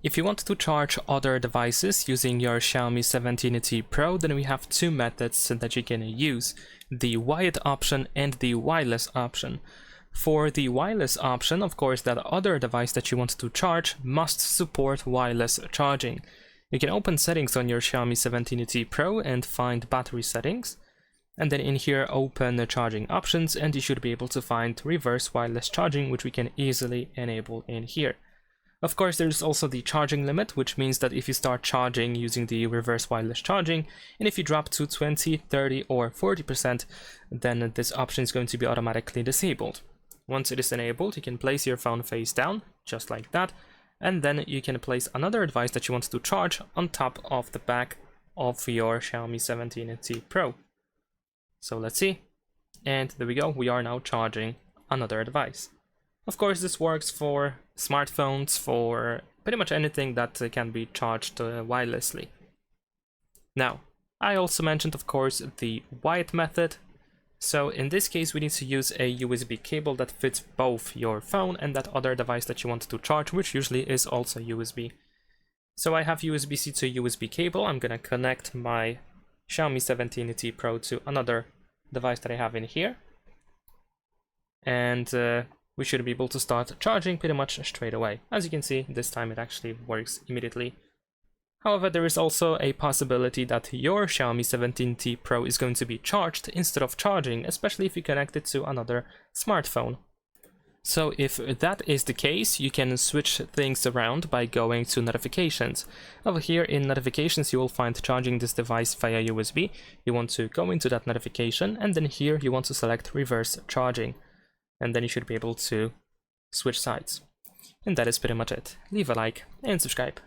If you want to charge other devices using your Xiaomi 17T Pro, then we have two methods that you can use, the wired option and the wireless option. For the wireless option, of course, that other device that you want to charge must support wireless charging. You can open settings on your Xiaomi 17T Pro and find battery settings, and then in here open the charging options, and you should be able to find reverse wireless charging, which we can easily enable in here. Of course, there's also the charging limit, which means that if you start charging using the reverse wireless charging, and if you drop to 20, 30 or 40%, then this option is going to be automatically disabled. Once it is enabled, you can place your phone face down, just like that, and then you can place another device that you want to charge on top of the back of your Xiaomi 17T Pro. So let's see, and there we go, we are now charging another device. Of course, this works for smartphones, for pretty much anything that can be charged wirelessly. Now, I also mentioned, of course, the wired method. So in this case, we need to use a USB cable that fits both your phone and that other device that you want to charge, which usually is also USB. So I have USB-C to USB cable. I'm gonna connect my Xiaomi 17T Pro to another device that I have in here. And we should be able to start charging pretty much straight away. As you can see, this time it actually works immediately. However, there is also a possibility that your Xiaomi 17T Pro is going to be charged instead of charging, especially if you connect it to another smartphone. So if that is the case, you can switch things around by going to notifications. Over here in notifications, you will find charging this device via USB. You want to go into that notification, and then here you want to select reverse charging. And then you should be able to switch sides. And that is pretty much it. Leave a like and subscribe.